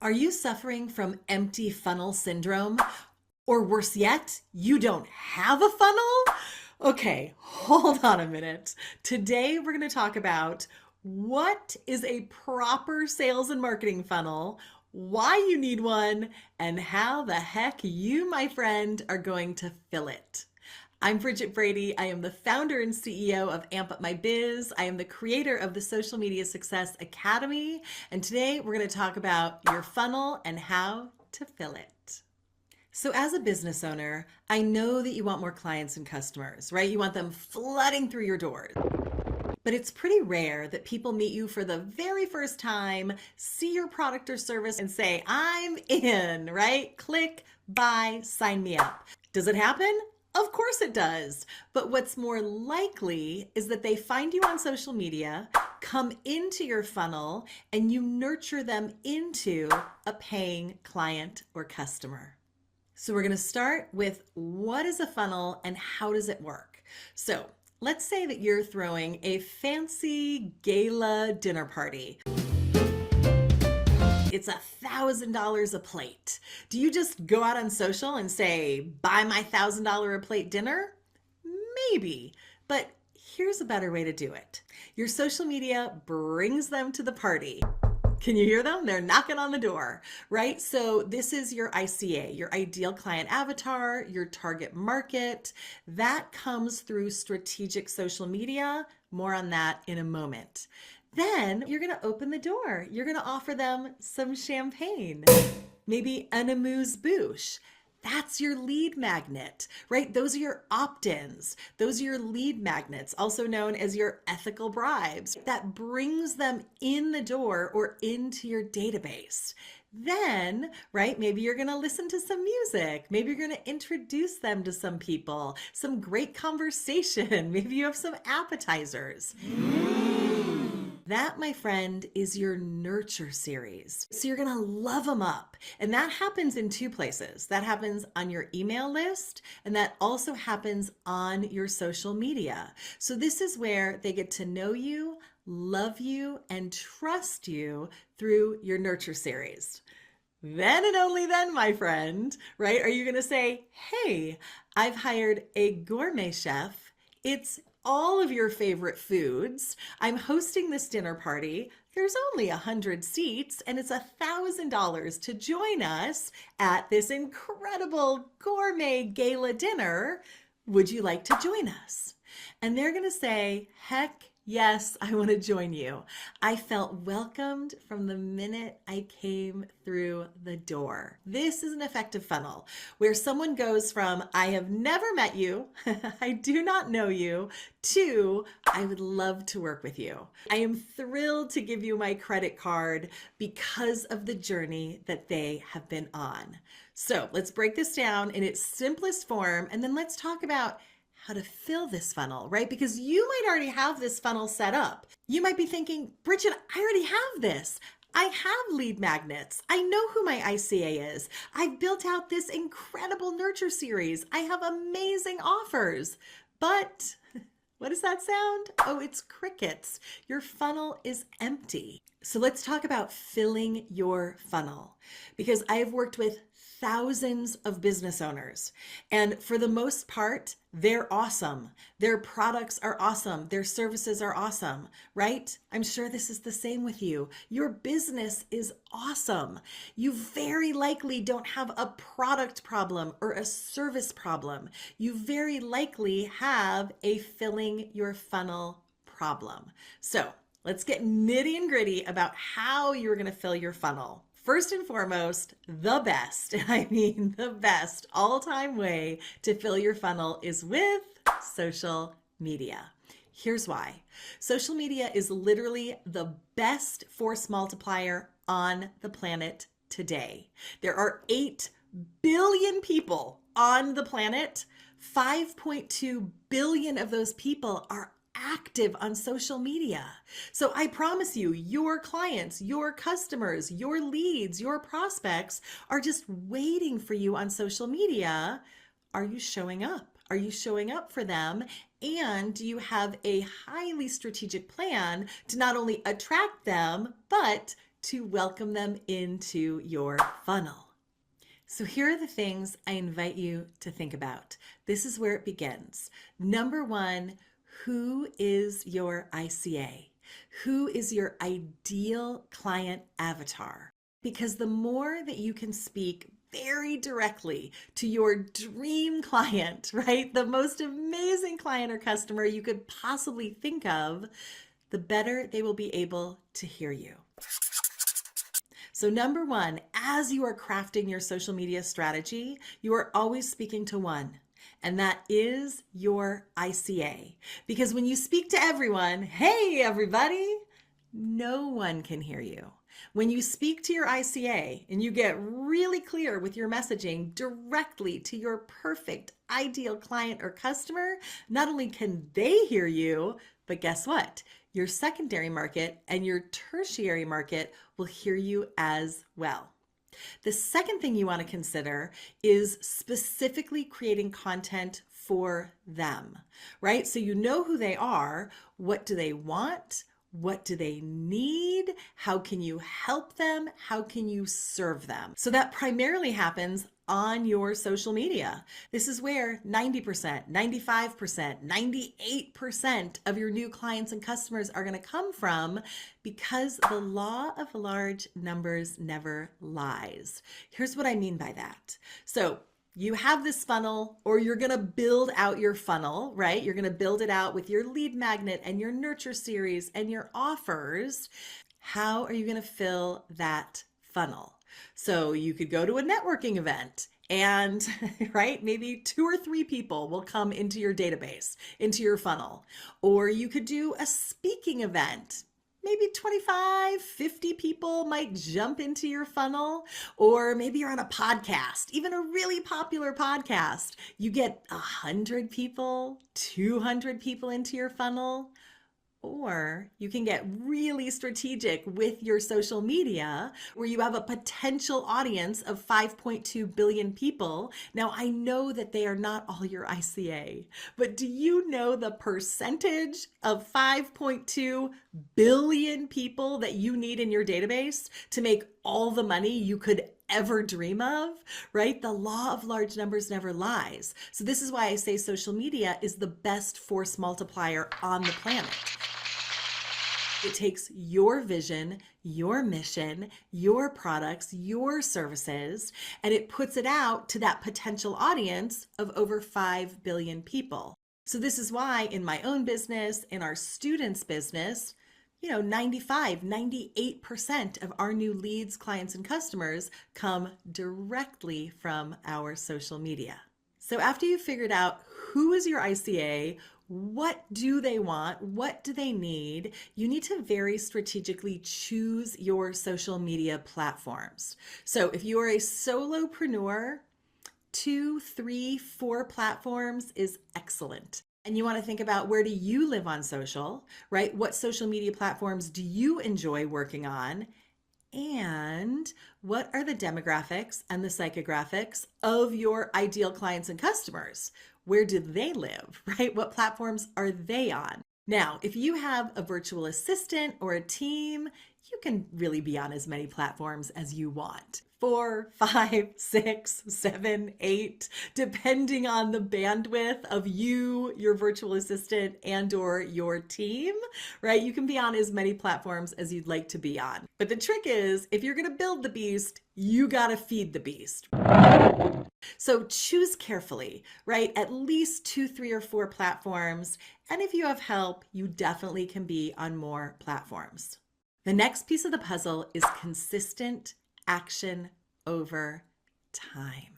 Are you suffering from empty funnel syndrome? Or worse yet, you don't have a funnel? Okay, hold on a minute. Today we're going to talk about what is a proper sales and marketing funnel, why you need one, and how the heck you, my friend, are going to fill it. I'm Bridget Brady. I am the founder and CEO of Amp Up My Biz. I am the creator of the Social Media Success Academy. And today we're going to talk about your funnel and how to fill it. So as a business owner, I know that you want more clients and customers, right? You want them flooding through your doors. But it's pretty rare that people meet you for the very first time, see your product or service and say, I'm in, right? Click, buy, sign me up. Does it happen? Of course it does. But what's more likely is that they find you on social media, come into your funnel, and you nurture them into a paying client or customer. So we're going to start with what is a funnel and how does it work? So let's say that you're throwing a fancy gala dinner party. It's $1,000 a plate. Do you just go out on social and say, buy my $1,000 a plate dinner? Maybe, but here's a better way to do it. Your social media brings them to the party. Can you hear them? They're knocking on the door, right? So this is your ICA, your ideal client avatar, your target market. That comes through strategic social media. More on that in a moment. Then you're going to open the door. You're going to offer them some champagne, maybe an amuse-bouche. That's your lead magnet, right? Those are your opt-ins. Those are your lead magnets, also known as your ethical bribes. That brings them in the door or into your database. Then, right, maybe you're going to listen to some music. Maybe you're going to introduce them to some people, some great conversation. Maybe you have some appetizers. That, my friend, is your nurture series. So you're going to love them up. And that happens in two places. That happens on your email list, and that also happens on your social media. So this is where they get to know you, love you, and trust you through your nurture series. Then and only then, my friend, right? Are you going to say, hey, I've hired a gourmet chef. It's all of your favorite foods. I'm hosting this dinner party. There's only 100 seats and it's $1,000 to join us at this incredible gourmet gala dinner. Would you like to join us? And they're going to say, heck yes, I want to join you. I felt welcomed from the minute I came through the door. This is an effective funnel where someone goes from, I have never met you, I do not know you, to, I would love to work with you. I am thrilled to give you my credit card because of the journey that they have been on. So let's break this down in its simplest form, and then let's talk about how to fill this funnel, right? Because you might already have this funnel set up. You might be thinking, Bridget, I already have this. I have lead magnets. I know who my ICA is. I've built out this incredible nurture series. I have amazing offers. But what does that sound? Oh, it's crickets. Your funnel is empty. So let's talk about filling your funnel, because I have worked with thousands of business owners, and for the most part, they're awesome. Their products are awesome. Their services are awesome, right? I'm sure this is the same with you. Your business is awesome. You very likely don't have a product problem or a service problem. You very likely have a filling your funnel problem. So let's get nitty and gritty about how you're going to fill your funnel. First and foremost, the best, I mean the best all-time way to fill your funnel is with social media. Here's why. Social media is literally the best force multiplier on the planet today. There are 8 billion people on the planet. 5.2 billion of those people are active on social media. So I promise you, your clients, your customers, your leads, your prospects are just waiting for you on social media. Are you showing up? Are you showing up for them? And do you have a highly strategic plan to not only attract them, but to welcome them into your funnel. So here are the things I invite you to think about. This is where it begins. Number one, who is your ICA? Who is your ideal client avatar? Because the more that you can speak very directly to your dream client, right? The most amazing client or customer you could possibly think of, the better they will be able to hear you. So number one, as you are crafting your social media strategy, you are always speaking to one, and that is your ICA. Because when you speak to everyone, hey, everybody, no one can hear you. When you speak to your ICA and you get really clear with your messaging directly to your perfect ideal client or customer, not only can they hear you, but guess what? Your secondary market and your tertiary market will hear you as well. The second thing you want to consider is specifically creating content for them, right? So you know who they are. What do they want? What do they need? How can you help them? How can you serve them? So that primarily happens on your social media. This is where 90%, 95%, 98% of your new clients and customers are going to come from, because the law of large numbers never lies. Here's what I mean by that. So you have this funnel, or you're going to build out your funnel, right? You're going to build it out with your lead magnet and your nurture series and your offers. How are you going to fill that funnel? So you could go to a networking event and, right, maybe 2 or 3 people will come into your database, into your funnel. Or you could do a speaking event. Maybe 25, 50 people might jump into your funnel. Or maybe you're on a podcast, even a really popular podcast. You get 100 people, 200 people into your funnel. Or you can get really strategic with your social media, where you have a potential audience of 5.2 billion people. Now, I know that they are not all your ICA, but do you know the percentage of 5.2 billion people that you need in your database to make all the money you could ever dream of, right? The law of large numbers never lies. So this is why I say social media is the best force multiplier on the planet. It takes your vision, your mission, your products, your services, and it puts it out to that potential audience of over 5 billion people. So this is why in my own business, in our students' business, 95, 98% of our new leads, clients, and customers come directly from our social media. So after you've figured out who is your ICA, what do they want? What do they need? You need to very strategically choose your social media platforms. So if you are a solopreneur, 2, 3, 4 platforms is excellent. And you want to think about, where do you live on social, right? What social media platforms do you enjoy working on? And what are the demographics and the psychographics of your ideal clients and customers? Where do they live, right? What platforms are they on? Now, if you have a virtual assistant or a team, you can really be on as many platforms as you want. 4, 5, 6, 7, 8, depending on the bandwidth of you, your virtual assistant, and or your team, right? You can be on as many platforms as you'd like to be on. But the trick is, if you're going to build the beast, you got to feed the beast. So choose carefully, right? At least 2, 3, or 4 platforms. And if you have help, you definitely can be on more platforms. The next piece of the puzzle is consistent action over time.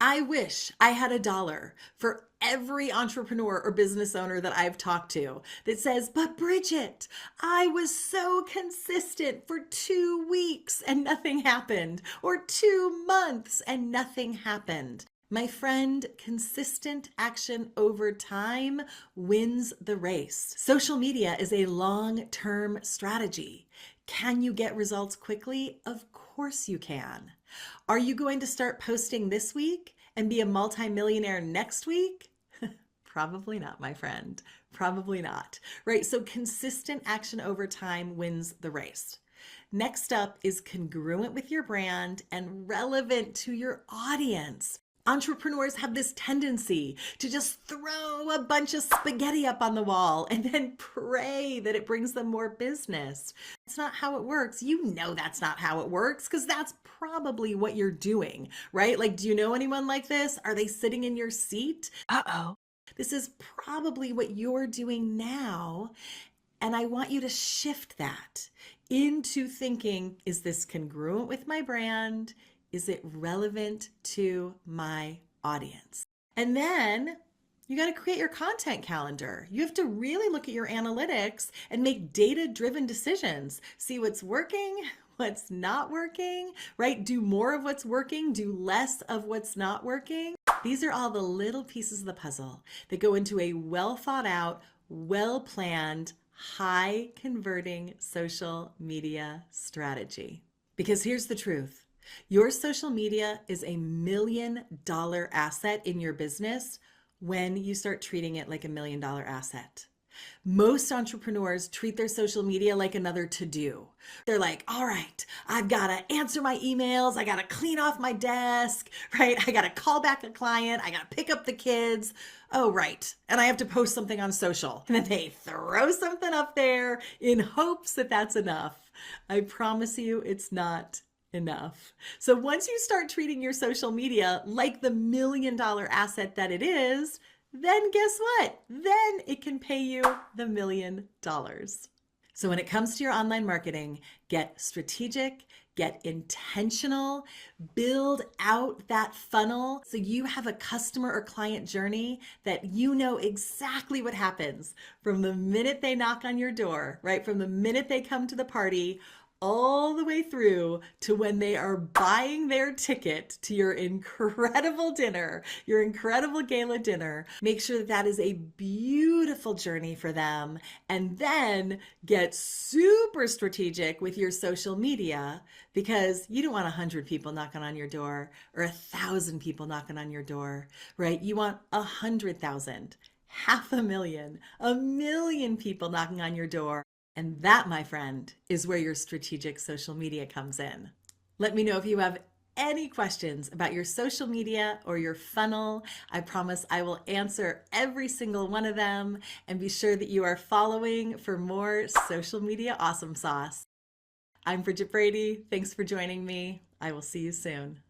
I wish I had $1 for every entrepreneur or business owner that I've talked to that says, but Bridget, I was so consistent for 2 weeks and nothing happened, or 2 months and nothing happened. My friend, consistent action over time wins the race. Social media is a long-term strategy. Can you get results quickly? Of course you can. Are you going to start posting this week and be a multimillionaire next week? Probably not, my friend. Probably not, right? So consistent action over time wins the race. Next up is congruent with your brand and relevant to your audience. Entrepreneurs have this tendency to just throw a bunch of spaghetti up on the wall and then pray that it brings them more business. It's not how it works. You know that's not how it works because that's probably what you're doing, right? Like, do you know anyone like this? Are they sitting in your seat? Uh-oh. This is probably what you're doing now. And I want you to shift that into thinking, is this congruent with my brand? Is it relevant to my audience? And then you got to create your content calendar. You have to really look at your analytics and make data-driven decisions. See what's working, what's not working, right? Do more of what's working, do less of what's not working. These are all the little pieces of the puzzle that go into a well thought out, well planned, high converting social media strategy. Because here's the truth. Your social media is $1 million asset in your business when you start treating it like $1 million asset. Most entrepreneurs treat their social media like another to-do. They're like, all right, I've got to answer my emails. I got to clean off my desk, right? I got to call back a client. I got to pick up the kids. Oh, right. And I have to post something on social. And then they throw something up there in hopes that that's enough. I promise you it's not enough. So once you start treating your social media like the $1 million asset that it is, then guess what? Then it can pay you the $1 million. So when it comes to your online marketing, get strategic, get intentional, build out that funnel so you have a customer or client journey that you know exactly what happens from the minute they knock on your door, right? From the minute they come to the party all the way through to when they are buying their ticket to your incredible dinner, your incredible gala dinner. Make sure that that is a beautiful journey for them. And then get super strategic with your social media because you don't want 100 people knocking on your door or 1,000 people knocking on your door, right? You want 100,000, 500,000, 1,000,000 people knocking on your door. And that, my friend, is where your strategic social media comes in. Let me know if you have any questions about your social media or your funnel. I promise I will answer every single one of them. And be sure that you are following for more social media awesome sauce. I'm Bridget Brady. Thanks for joining me. I will see you soon.